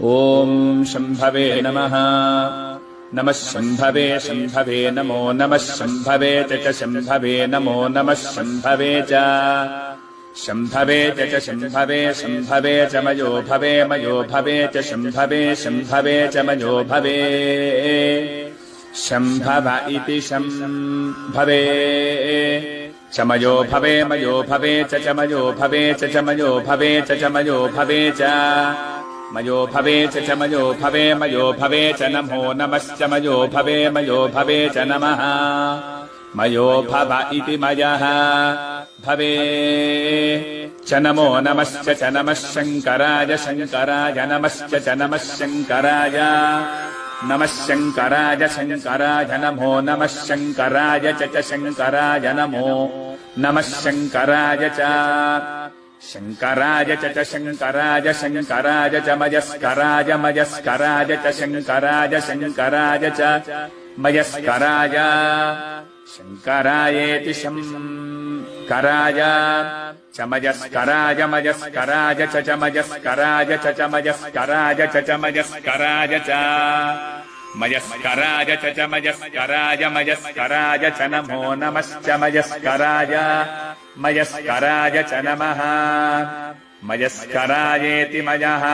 ॐ शम्भवे नमः। नमः शम्भवे शम्भवे नमो नमः शम्भवे च शम्भवे नमो नमः शम्भवे च शम्भवे च शम्भवे शम्भवे च मयो भवे च शम्भवे शम्भवे च मयो भवे शम्भव इति शम्भवे च मयो भवे च मयो भवे च मयो भवे च मयो भवे च मयो भवे च मयो भवे च नमो नमश्च मयो भवे च नमः मयो भव इति मयः भवे च नमो नमश्च च नमः शङ्कराय शङ्कराय नमश्च च नमः शङ्कराय नमः शङ्कराय शङ्कराय नमो नमः शङ्कराय च शङ्कराय नमो नमः शङ्कराय च शङ्कराय च शङ्कराय शङ्कराय च मयस्कराय च शङ्कराय शङ्कराय च मयस्कराय शङ्करायेति शङ्कराय च मयस्कराय च मयस्कराय च मयस्कराय च मयस्कराय च मयस्कराय च मयस्कराय च नमो नमश्च मयस्कराय च नमः मयस्करायेति मयः